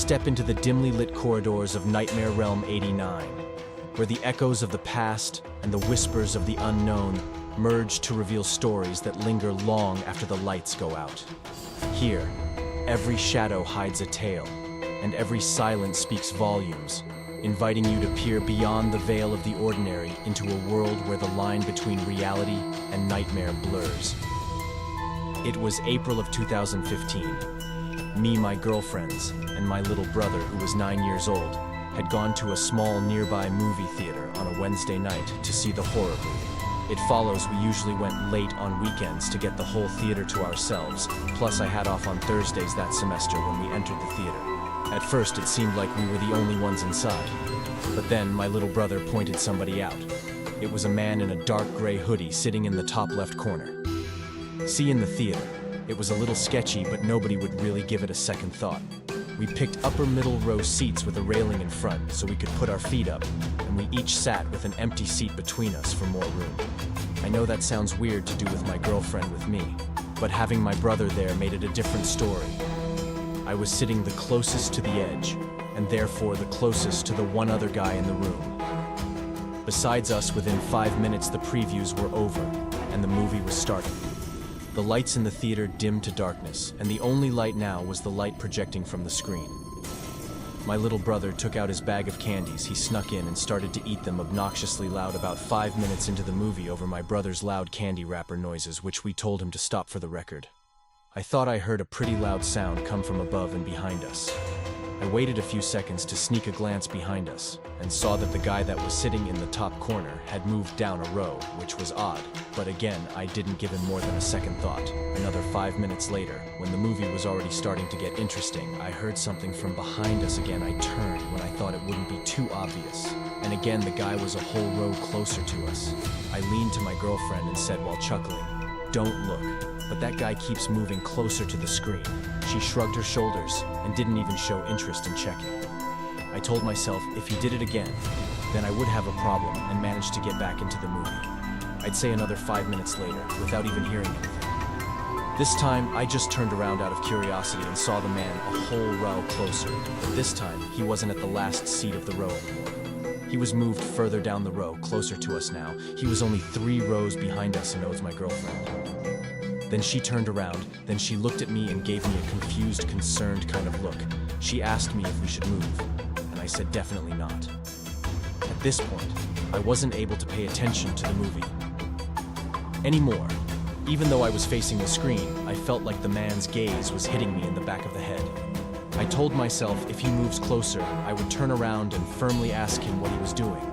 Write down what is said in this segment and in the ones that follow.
step into the dimly lit corridors of Nightmare Realm 89, where the echoes of the past and the whispers of the unknown merge to reveal stories that linger long after the lights go out. Here, every shadow hides a tale, and every silence speaks volumes, inviting you to peer beyond the veil of the ordinary into a world where the line between reality and nightmare blurs. It was April of 2015. Me, my girlfriends, and my little brother, who was 9 years old, had gone to a small nearby movie theater on a Wednesday night to see the horror movie. It follows we usually went late on weekends to get the whole theater to ourselves, plus I had off on Thursdays that semester when we entered the theater. At first it seemed like we were the only ones inside, but then my little brother pointed somebody out. It was a man in a dark gray hoodie sitting in the top left corner. See, in the theater, it was a little sketchy, but nobody would really give it a second thought. We picked upper middle row seats with a railing in front so we could put our feet up, and we each sat with an empty seat between us for more room. I know that sounds weird to do with my girlfriend with me, but having my brother there made it a different story. I was sitting the closest to the edge, and therefore the closest to the one other guy in the room. Besides us, within 5 minutes the previews were over, and the movie was starting. The lights in the theater dimmed to darkness, and the only light now was the light projecting from the screen. My little brother took out his bag of candies. He snuck in and started to eat them obnoxiously loud about 5 minutes into the movie over my brother's loud candy wrapper noises, which we told him to stop for the record. I thought I heard a pretty loud sound come from above and behind us. I waited a few seconds to sneak a glance behind us and saw that the guy that was sitting in the top corner had moved down a row, which was odd, but again, I didn't give him more than a second thought. Another 5 minutes later, when the movie was already starting to get interesting, I heard something from behind us again. I turned when I thought it wouldn't be too obvious, and again the guy was a whole row closer to us. I leaned to my girlfriend and said while chuckling, "Don't look, but that guy keeps moving closer to the screen." She shrugged her shoulders and didn't even show interest in checking. I told myself if he did it again, then I would have a problem and managed to get back into the movie. I'd say another 5 minutes later, without even hearing anything. This time, I just turned around out of curiosity and saw the man a whole row closer, but this time, he wasn't at the last seat of the row anymore. He was moved further down the row, closer to us now. He was only 3 rows behind us, and it was my girlfriend. Then she turned around, then she looked at me and gave me a confused, concerned kind of look. She asked me if we should move, and I said definitely not. At this point, I wasn't able to pay attention to the movie anymore. Even though I was facing the screen, I felt like the man's gaze was hitting me in the back of the head. I told myself if he moves closer, I would turn around and firmly ask him what he was doing.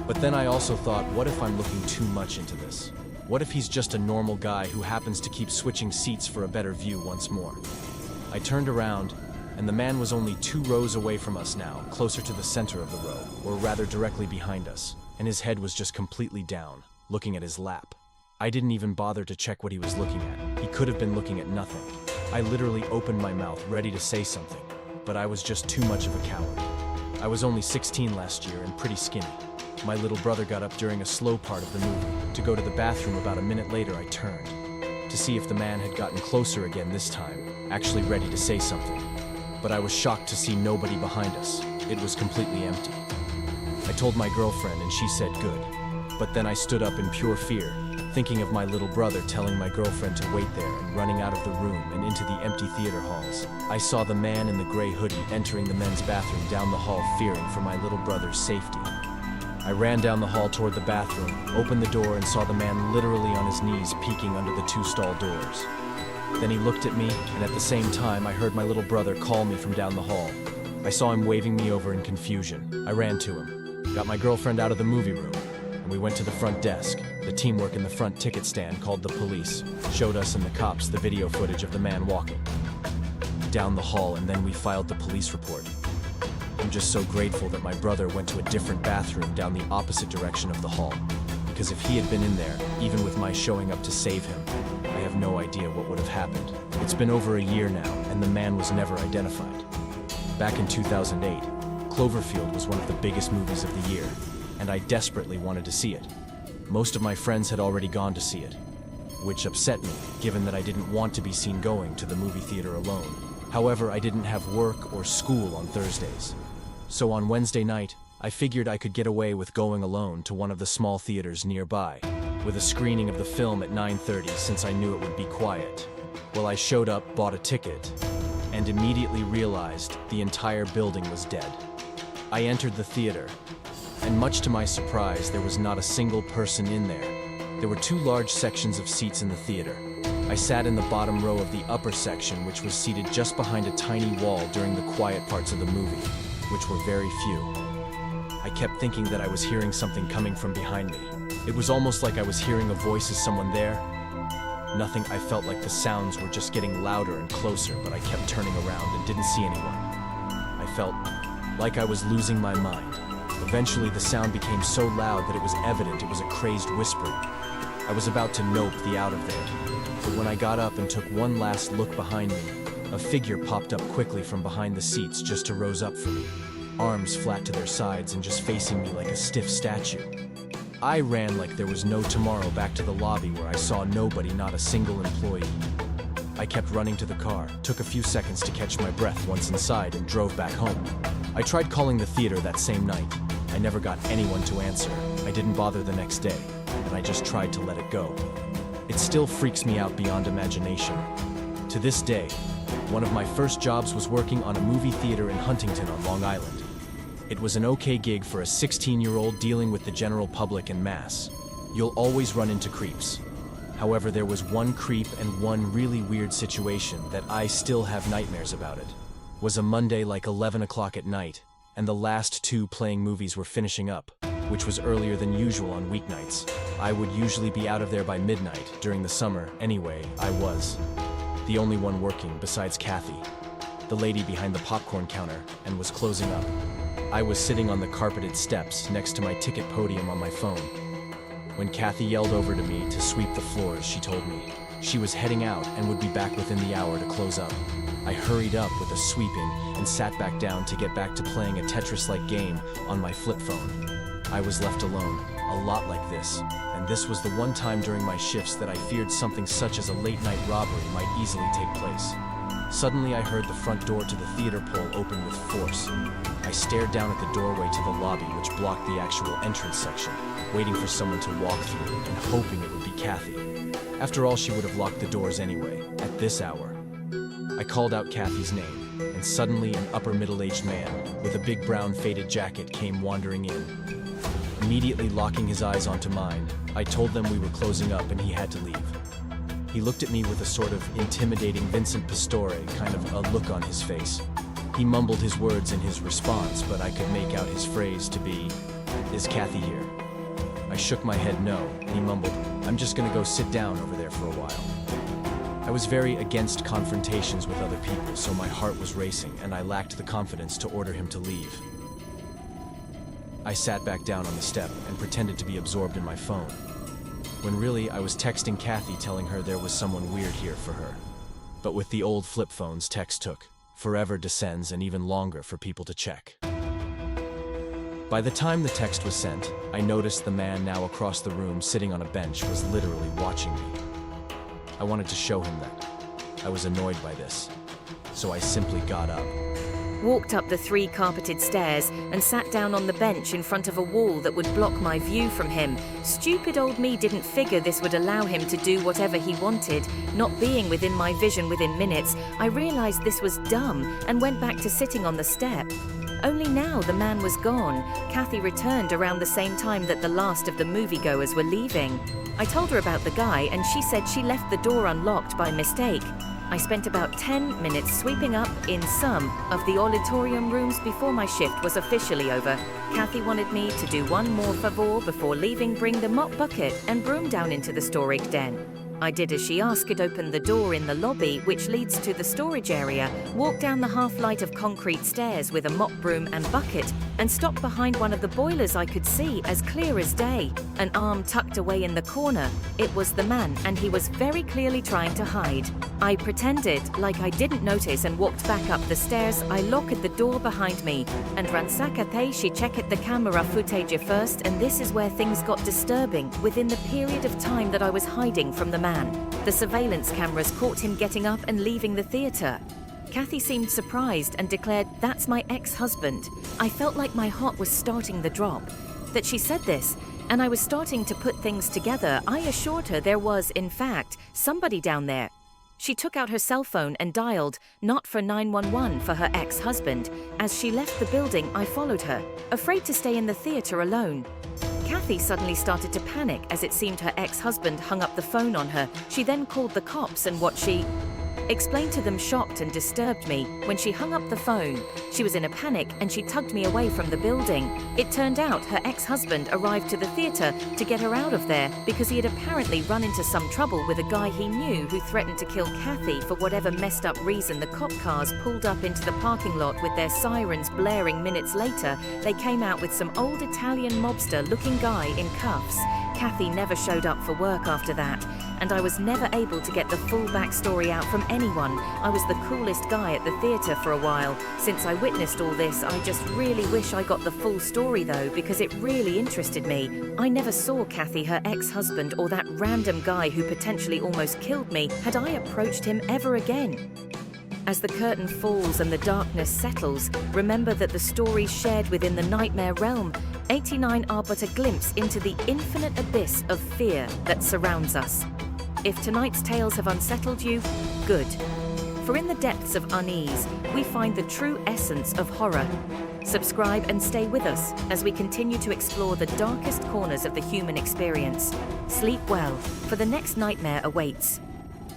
But then I also thought, what if I'm looking too much into this? What if he's just a normal guy who happens to keep switching seats for a better view once more? I turned around, and the man was only 2 rows away from us now, closer to the center of the row, or rather directly behind us, and his head was just completely down, looking at his lap. I didn't even bother to check what he was looking at. He could have been looking at nothing. I literally opened my mouth, ready to say something, but I was just too much of a coward. I was only 16 last year and pretty skinny. My little brother got up during a slow part of the movie. To go to the bathroom about a minute later, I turned to see if the man had gotten closer again this time, actually ready to say something. But I was shocked to see nobody behind us. It was completely empty. I told my girlfriend and she said good. But then I stood up in pure fear, thinking of my little brother telling my girlfriend to wait there and running out of the room and into the empty theater halls. I saw the man in the gray hoodie entering the men's bathroom down the hall, fearing for my little brother's safety. I ran down the hall toward the bathroom, opened the door, and saw the man literally on his knees peeking under the 2 stall doors. Then he looked at me, and at the same time I heard my little brother call me from down the hall. I saw him waving me over in confusion. I ran to him, got my girlfriend out of the movie room, and we went to the front desk. The teamwork in the front ticket stand called the police, showed us and the cops the video footage of the man walking down the hall, and then we filed the police report. I'm just so grateful that my brother went to a different bathroom down the opposite direction of the hall, because if he had been in there, even with my showing up to save him, I have no idea what would have happened. It's been over a year now, and the man was never identified. Back in 2008, Cloverfield was one of the biggest movies of the year, and I desperately wanted to see it. Most of my friends had already gone to see it, which upset me, given that I didn't want to be seen going to the movie theater alone. However, I didn't have work or school on Thursdays. So on Wednesday night, I figured I could get away with going alone to one of the small theaters nearby, with a screening of the film at 9:30 since I knew it would be quiet. Well, I showed up, bought a ticket, and immediately realized the entire building was dead. I entered the theater, and much to my surprise, there was not a single person in there. There were 2 large sections of seats in the theater. I sat in the bottom row of the upper section, which was seated just behind a tiny wall during the quiet parts of the movie, which were very few. I kept thinking that I was hearing something coming from behind me. It was almost like I was hearing a voice. Is someone there? Nothing. I felt like the sounds were just getting louder and closer, but I kept turning around and didn't see anyone. I felt like I was losing my mind. Eventually, the sound became so loud that it was evident it was a crazed whispering. I was about to nope the out of there, but when I got up and took one last look behind me, a figure popped up quickly from behind the seats just to rose up for me, arms flat to their sides and just facing me like a stiff statue. I ran like there was no tomorrow back to the lobby where I saw nobody, not a single employee. I kept running to the car, took a few seconds to catch my breath once inside, and drove back home. I tried calling the theater that same night. I never got anyone to answer. I didn't bother the next day, and I just tried to let it go. It still freaks me out beyond imagination. To this day, one of my first jobs was working on a movie theater in Huntington on Long Island. It was an okay gig for a 16-year-old dealing with the general public en masse. You'll always run into creeps. However, there was one creep and one really weird situation that I still have nightmares about. It was a Monday like 11 o'clock at night, and the last 2 playing movies were finishing up, which was earlier than usual on weeknights. I would usually be out of there by midnight. During the summer, anyway, I was the only one working besides Kathy, the lady behind the popcorn counter, and was closing up. I was sitting on the carpeted steps next to my ticket podium on my phone. When Kathy yelled over to me to sweep the floors, she told me she was heading out and would be back within the hour to close up. I hurried up with a sweeping and sat back down to get back to playing a Tetris-like game on my flip phone. I was left alone, a lot like this, and this was the one time during my shifts that I feared something such as a late-night robbery might easily take place. Suddenly I heard the front door to the theater pole open with force. I stared down at the doorway to the lobby, which blocked the actual entrance section, waiting for someone to walk through and hoping it would be Kathy. After all, she would have locked the doors anyway, at this hour. I called out Kathy's name, and suddenly an upper middle-aged man with a big brown faded jacket came wandering in. Immediately locking his eyes onto mine, I told them we were closing up and he had to leave. He looked at me with a sort of intimidating Vincent Pastore kind of a look on his face. He mumbled his words in his response, but I could make out his phrase to be, "Is Kathy here?" I shook my head no, and he mumbled, "I'm just gonna go sit down over there for a while." I was very against confrontations with other people, so my heart was racing, and I lacked the confidence to order him to leave. I sat back down on the step and pretended to be absorbed in my phone, when really I was texting Kathy telling her there was someone weird here for her. But with the old flip phones, text took forever to send and even longer for people to check. By the time the text was sent, I noticed the man now across the room sitting on a bench was literally watching me. I wanted to show him that. I was annoyed by this, so I simply got up, walked up the 3 carpeted stairs and sat down on the bench in front of a wall that would block my view from him. Stupid old me didn't figure this would allow him to do whatever he wanted. Not being within my vision within minutes, I realized this was dumb and went back to sitting on the step. Only now the man was gone. Kathy returned around the same time that the last of the moviegoers were leaving. I told her about the guy and she said she left the door unlocked by mistake. I spent about 10 minutes sweeping up in some of the auditorium rooms before my shift was officially over. Kathy wanted me to do one more favor before leaving, bring the mop bucket and broom down into the storage den. I did as she asked, opened the door in the lobby, which leads to the storage area, walked down the half-flight of concrete stairs with a mop broom and bucket, and stopped behind one of the boilers I could see as clear as day. An arm tucked away in the corner. It was the man, and he was very clearly trying to hide. I pretended like I didn't notice and walked back up the stairs. I locked the door behind me and ransacked she checked the camera footage first, and this is where things got disturbing. Within the period of time that I was hiding from the man, the surveillance cameras caught him getting up and leaving the theater. Kathy seemed surprised and declared, "That's my ex-husband." I felt like my heart was starting to drop. That she said this, and I was starting to put things together, I assured her there was, in fact, somebody down there. She took out her cell phone and dialed, not for 911, for her ex-husband. As she left the building, I followed her, afraid to stay in the theater alone. Kathy suddenly started to panic as it seemed her ex-husband hung up the phone on her. She then called the cops, and what she explained to them shocked and disturbed me. When she hung up the phone, she was in a panic and she tugged me away from the building. It turned out her ex-husband arrived to the theater to get her out of there because he had apparently run into some trouble with a guy he knew who threatened to kill Kathy for whatever messed up reason. The cop cars pulled up into the parking lot with their sirens blaring. Minutes later, they came out with some old Italian mobster-looking guy in cuffs. Kathy never showed up for work after that, and I was never able to get the full backstory out from anyone. I was the coolest guy at the theatre for a while. Since I witnessed all this, I just really wish I got the full story though, because it really interested me. I never saw Kathy, her ex-husband, or that random guy who potentially almost killed me. Had I approached him ever again? As the curtain falls and the darkness settles, remember that the stories shared within the nightmare realm 89 are but a glimpse into the infinite abyss of fear that surrounds us. If tonight's tales have unsettled you, good. For in the depths of unease, we find the true essence of horror. Subscribe and stay with us as we continue to explore the darkest corners of the human experience. Sleep well, for the next nightmare awaits.